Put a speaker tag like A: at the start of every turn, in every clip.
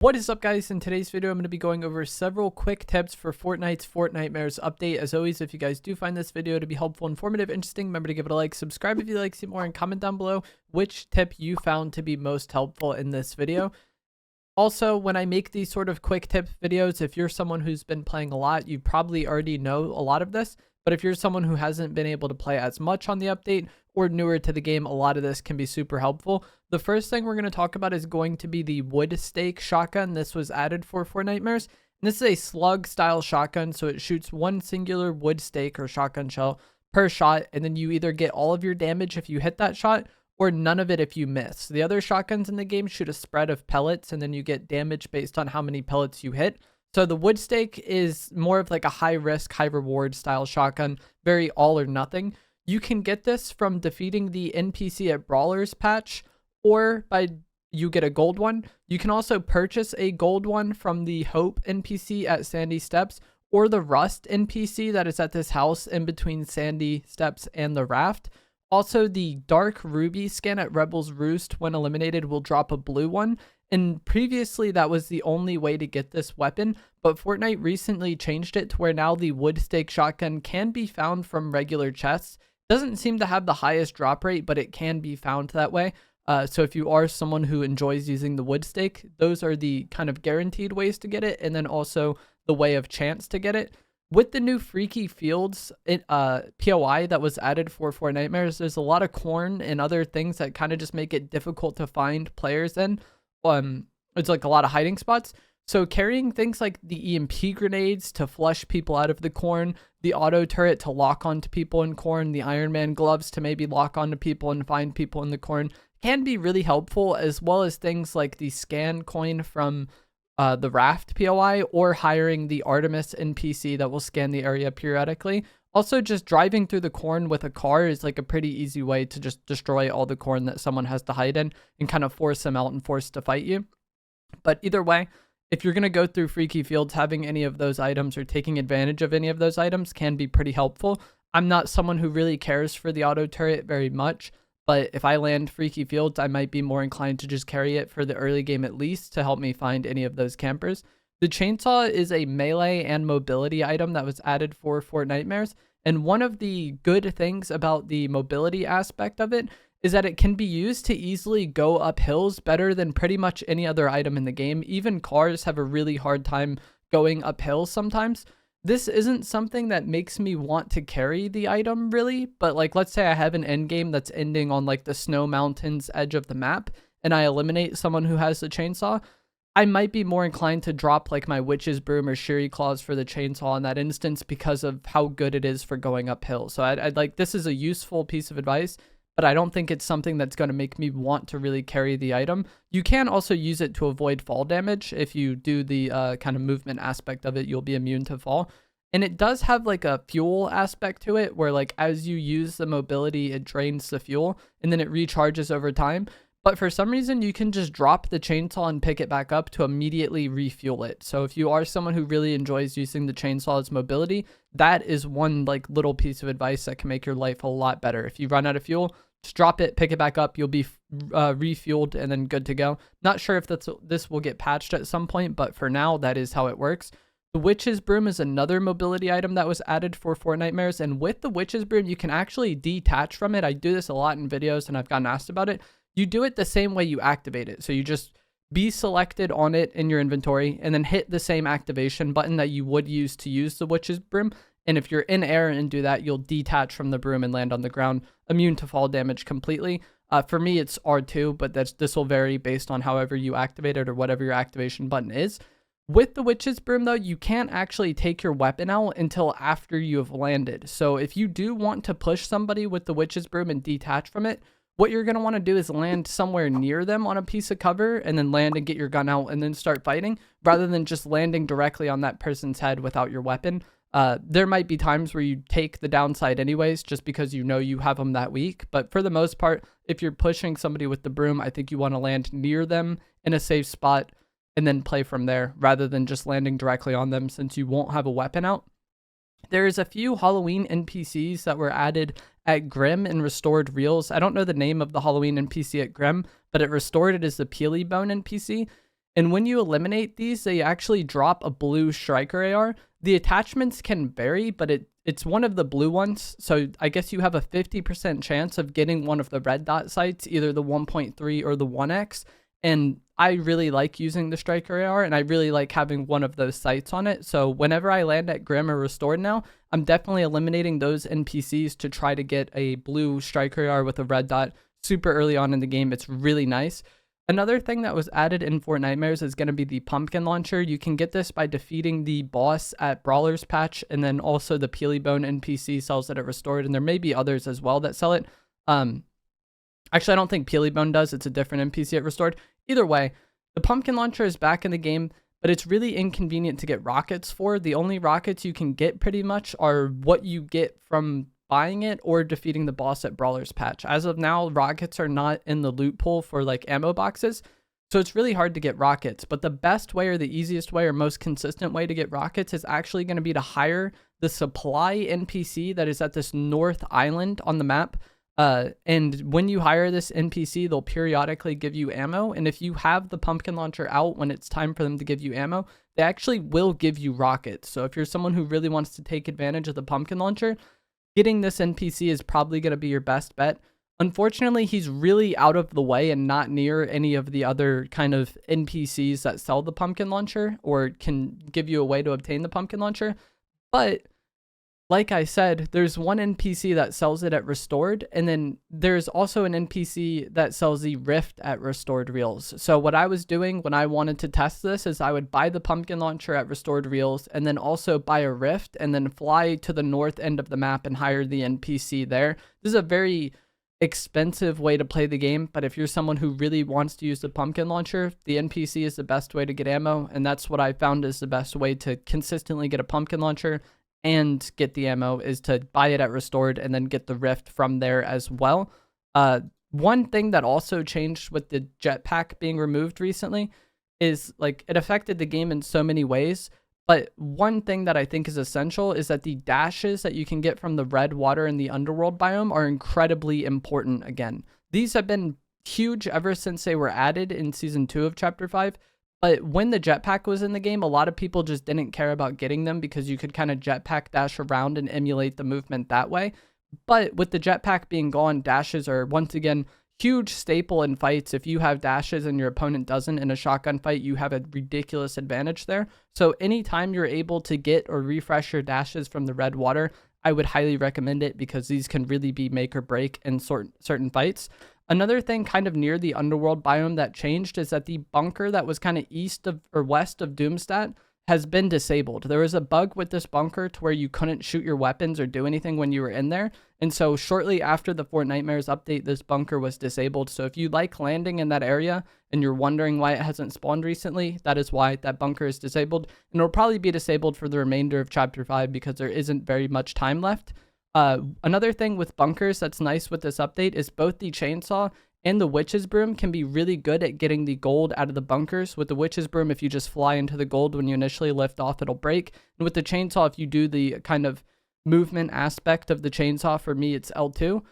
A: What is up, guys? In today's video, I'm going to be going over several quick tips for Fortnite's Fortnitemares update. As always, if you guys do find this video to be helpful, informative, interesting, remember to give it a like, subscribe if you'd like to see more, and comment down below which tip you found to be most helpful in this video. Also, when I make these sort of quick tip videos, if you're someone who's been playing a lot, you probably already know a lot of this. But if you're someone who hasn't been able to play as much on the update or newer to the game, a lot of this can be super helpful. The first thing we're going to talk about is going to be the wood stake shotgun. This was added for Fortnitemares. And this is a slug style shotgun, so it shoots one singular wood stake or shotgun shell per shot, and then you either get all of your damage if you hit that shot or none of it if you miss. The other shotguns in the game shoot a spread of pellets, and then you get damage based on how many pellets you hit. So the wood stake is more of like a high risk, high reward style shotgun, very all or nothing. You can get this from defeating the NPC at Brawlers patch, or by you get a gold one. You can also purchase a gold one from the Hope NPC at Sandy Steps, or the Rust NPC that is at this house in between Sandy Steps and the Raft. Also, the Dark Ruby skin at Rebel's Roost, when eliminated, will drop a blue one. And previously, that was the only way to get this weapon, but Fortnite recently changed it to where now the wood stake shotgun can be found from regular chests. Doesn't seem to have the highest drop rate, but it can be found that way. So if you are someone who enjoys using the wood stake, those are the kind of guaranteed ways to get it, and then also the way of chance to get it. With the new Freaky Fields POI that was added for Fortnitemares, there's a lot of corn and other things that kind of just make it difficult to find players in. It's like a lot of hiding spots. So carrying things like the EMP grenades to flush people out of the corn, the auto turret to lock onto people in corn, the Iron Man gloves to maybe lock onto people and find people in the corn can be really helpful, as well as things like the scan coin from the Raft POI, or hiring the Artemis NPC that will scan the area periodically. Also, just driving through the corn with a car is like a pretty easy way to just destroy all the corn that someone has to hide in and kind of force them out and force to fight you. But either way, if you're going to go through Freaky Fields, having any of those items or taking advantage of any of those items can be pretty helpful. I'm not someone who really cares for the auto turret very much, but if I land Freaky Fields, I might be more inclined to just carry it for the early game at least to help me find any of those campers. The chainsaw is a melee and mobility item that was added for Fortnitemares, and one of the good things about the mobility aspect of it is that it can be used to easily go up hills better than pretty much any other item in the game. Even cars have a really hard time going up hills sometimes. This isn't something that makes me want to carry the item really, but like let's say I have an end game that's ending on like the snow mountains edge of the map and I eliminate someone who has the chainsaw, I might be more inclined to drop like my witch's broom or Sherry claws for the chainsaw in that instance because of how good it is for going uphill. So I'd like, this is a useful piece of advice, but I don't think it's something that's going to make me want to really carry the item. You can also use it to avoid fall damage. If you do the kind of movement aspect of it, you'll be immune to fall. And it does have like a fuel aspect to it where like as you use the mobility, it drains the fuel and then it recharges over time. But for some reason, you can just drop the chainsaw and pick it back up to immediately refuel it. So if you are someone who really enjoys using the chainsaw as mobility, that is one like little piece of advice that can make your life a lot better. If you run out of fuel, just drop it, pick it back up. You'll be refueled and then good to go. Not sure if this will get patched at some point, but for now, that is how it works. The Witch's Broom is another mobility item that was added for Fortnitemares. And with the Witch's Broom, you can actually detach from it. I do this a lot in videos and I've gotten asked about it. You do it the same way you activate it. So you just be selected on it in your inventory and then hit the same activation button that you would use to use the Witch's Broom. And if you're in air and do that, you'll detach from the broom and land on the ground, immune to fall damage completely. For me, it's R2, but this will vary based on however you activate it or whatever your activation button is. With the Witch's Broom, though, you can't actually take your weapon out until after you have landed. So if you do want to push somebody with the Witch's Broom and detach from it, what you're going to want to do is land somewhere near them on a piece of cover and then land and get your gun out and then start fighting rather than just landing directly on that person's head without your weapon. There might be times where you take the downside anyways, just because you know you have them that weak. But for the most part, if you're pushing somebody with the broom, I think you want to land near them in a safe spot and then play from there rather than just landing directly on them since you won't have a weapon out. There's a few Halloween NPCs that were added at Grimm and Restored Reels. I don't know the name of the Halloween NPC at Grimm, but it restored it as the Peely Bone NPC. And when you eliminate these, they actually drop a blue striker AR. The attachments can vary, but it's one of the blue ones. So I guess you have a 50% chance of getting one of the red dot sights, either the 1.3 or the 1x. And I really like using the striker AR, and I really like having one of those sights on it. So whenever I land at Grim or Restored now, I'm definitely eliminating those NPCs to try to get a blue striker AR with a red dot super early on in the game. It's really nice. Another thing that was added in Fortnitemares is going to be the pumpkin launcher. You can get this by defeating the boss at Brawler's Patch, and then also the Peelybone NPC sells it at Restored, and there may be others as well that sell it. Actually, I don't think Peelybone does. It's a different NPC at Restored. Either way, the pumpkin launcher is back in the game, but it's really inconvenient to get rockets for. The only rockets you can get pretty much are what you get from buying it or defeating the boss at Brawler's Patch. As of now, rockets are not in the loot pool for like ammo boxes, so it's really hard to get rockets. But the best way or the easiest way or most consistent way to get rockets is actually going to be to hire the supply NPC that is at this north island on the map. And when you hire this NPC, they'll periodically give you ammo. And if you have the pumpkin launcher out when it's time for them to give you ammo, they actually will give you rockets. So if you're someone who really wants to take advantage of the pumpkin launcher, getting this NPC is probably going to be your best bet. Unfortunately, he's really out of the way and not near any of the other kind of NPCs that sell the pumpkin launcher or can give you a way to obtain the pumpkin launcher. But like I said, there's one NPC that sells it at Restored, and then there's also an NPC that sells the Rift at Restored Reels. So what I was doing when I wanted to test this is I would buy the pumpkin launcher at Restored Reels, and then also buy a Rift, and then fly to the north end of the map and hire the NPC there. This is a very expensive way to play the game, but if you're someone who really wants to use the pumpkin launcher, the NPC is the best way to get ammo, and that's what I found is the best way to consistently get a pumpkin launcher and get the ammo, is to buy it at Restored and then get the Rift from there as well. One thing that also changed with the jetpack being removed recently is like it affected the game in so many ways, but one thing that I think is essential is that the dashes that you can get from the red water in the underworld biome are incredibly important again. These have been huge ever since they were added in season 2 of chapter 5. But when the jetpack was in the game, a lot of people just didn't care about getting them because you could kind of jetpack dash around and emulate the movement that way. But with the jetpack being gone, dashes are once again huge staple in fights. If you have dashes and your opponent doesn't in a shotgun fight, you have a ridiculous advantage there. So anytime you're able to get or refresh your dashes from the red water, I would highly recommend it because these can really be make or break in certain fights. Another thing kind of near the underworld biome that changed is that the bunker that was kind of east of or west of Doomstat has been disabled. There was a bug with this bunker to where you couldn't shoot your weapons or do anything when you were in there. And so shortly after the Fortnitemares update, this bunker was disabled. So if you like landing in that area and you're wondering why it hasn't spawned recently, that is why that bunker is disabled. And it'll probably be disabled for the remainder of chapter 5 because there isn't very much time left. Another thing with bunkers that's nice with this update is both the chainsaw and the witch's broom can be really good at getting the gold out of the bunkers. With the witch's broom, if you just fly into the gold when you initially lift off, it'll break. And with the chainsaw, if you do the kind of movement aspect of the chainsaw, for me it's L2,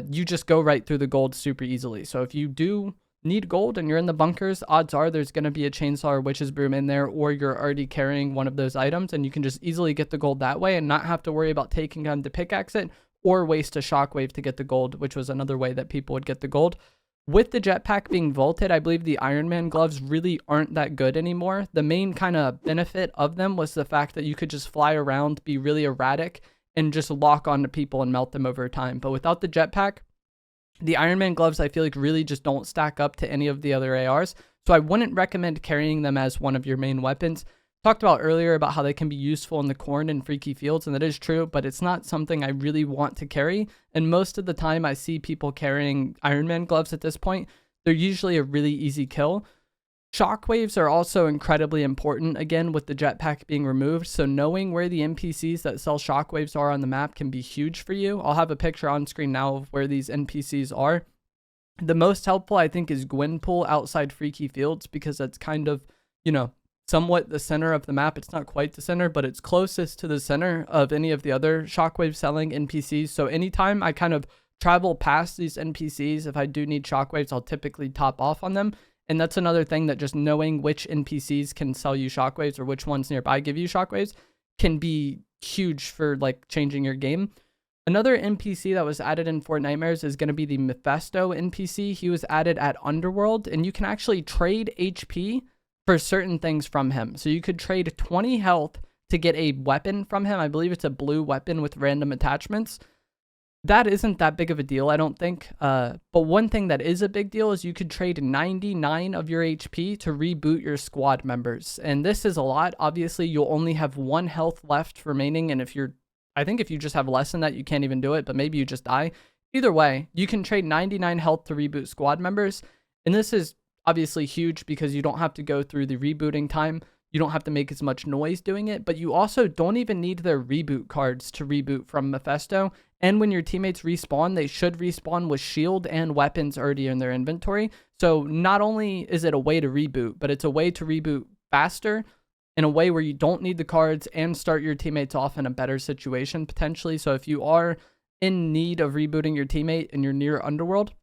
A: you just go right through the gold super easily. So if you do need gold and you're in the bunkers, odds are there's going to be a chainsaw or witch's broom in there, or you're already carrying one of those items and you can just easily get the gold that way and not have to worry about taking time to pickaxe it or waste a shockwave to get the gold, which was another way that people would get the gold. With the jetpack being vaulted, I believe the Iron Man gloves really aren't that good anymore. The main kind of benefit of them was the fact that you could just fly around, be really erratic, and just lock onto people and melt them over time. But without the jetpack, the Iron Man gloves, I feel like, really just don't stack up to any of the other ARs. So I wouldn't recommend carrying them as one of your main weapons. Talked about earlier about how they can be useful in the corn and freaky fields, and that is true, but it's not something I really want to carry. And most of the time I see people carrying Iron Man gloves at this point, they're usually a really easy kill. Shockwaves are also incredibly important, again, with the jetpack being removed, so knowing where the NPCs that sell shockwaves are on the map can be huge for you. I'll have a picture on screen now of where these NPCs are. The most helpful, I think, is Gwynpool outside Freaky Fields, because that's kind of, you know, somewhat the center of the map. It's not quite the center, but it's closest to the center of any of the other shockwave selling NPCs. So anytime I kind of travel past these NPCs, if I do need shockwaves, I'll typically top off on them. And that's another thing, that just knowing which NPCs can sell you shockwaves or which ones nearby give you shockwaves can be huge for like changing your game. Another NPC that was added in Fortnitemares is going to be the Mephisto NPC. He was added at Underworld, and you can actually trade HP for certain things from him. So you could trade 20 health to get a weapon from him. I believe it's a blue weapon with random attachments. That isn't that big of a deal, I don't think. But one thing that is a big deal is you could trade 99 of your HP to reboot your squad members. And this is a lot. Obviously, you'll only have 1 health left remaining. And I think if you just have less than that, you can't even do it. But maybe you just die. Either way, you can trade 99 health to reboot squad members. And this is obviously huge because you don't have to go through the rebooting time. You don't have to make as much noise doing it, but you also don't even need their reboot cards to reboot from Mephisto. And when your teammates respawn, they should respawn with shield and weapons already in their inventory. So not only is it a way to reboot, but it's a way to reboot faster in a way where you don't need the cards and start your teammates off in a better situation potentially. So if you are in need of rebooting your teammate and you're near Underworld,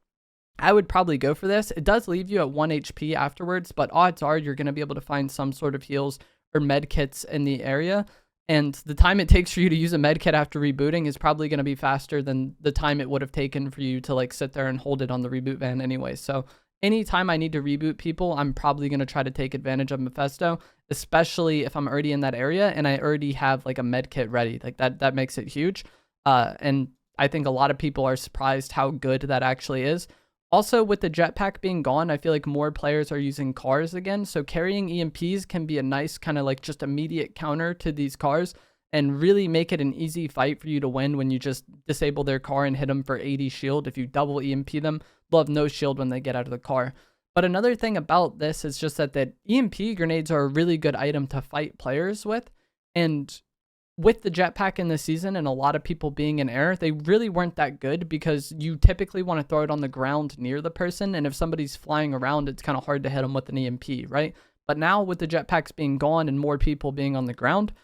A: I would probably go for this. It does leave you at 1 HP afterwards, but odds are you're going to be able to find some sort of heals or med kits in the area. And the time it takes for you to use a med kit after rebooting is probably going to be faster than the time it would have taken for you to like sit there and hold it on the reboot van anyway. So anytime I need to reboot people, I'm probably going to try to take advantage of Mephisto, especially if I'm already in that area and I already have like a med kit ready. Like that makes it huge. And I think a lot of people are surprised how good that actually is. Also, with the jetpack being gone, I feel like more players are using cars again. So carrying EMPs can be a nice kind of like just immediate counter to these cars and really make it an easy fight for you to win when you just disable their car and hit them for 80 shield. If you double EMP them, they'll have no shield when they get out of the car. But another thing about this is just that EMP grenades are a really good item to fight players with. And with the jetpack in the season and a lot of people being in air, they really weren't that good because you typically want to throw it on the ground near the person. And if somebody's flying around, it's kind of hard to hit them with an EMP, right? But now with the jetpacks being gone and more people being on the ground,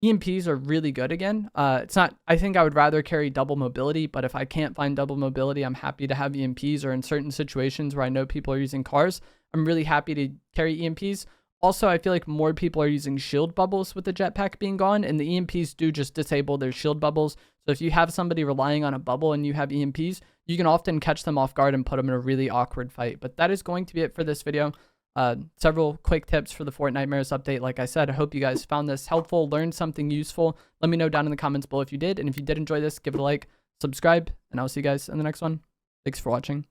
A: EMPs are really good again. It's not, I think I would rather carry double mobility, but if I can't find double mobility, I'm happy to have EMPs, or in certain situations where I know people are using cars, I'm really happy to carry EMPs. Also, I feel like more people are using shield bubbles with the jetpack being gone, and the EMPs do just disable their shield bubbles. So if you have somebody relying on a bubble and you have EMPs, you can often catch them off guard and put them in a really awkward fight. But that is going to be it for this video. Several quick tips for the Fortnitemares update. Like I said, I hope you guys found this helpful, learned something useful. Let me know down in the comments below if you did. And if you did enjoy this, give it a like, subscribe, and I'll see you guys in the next one. Thanks for watching.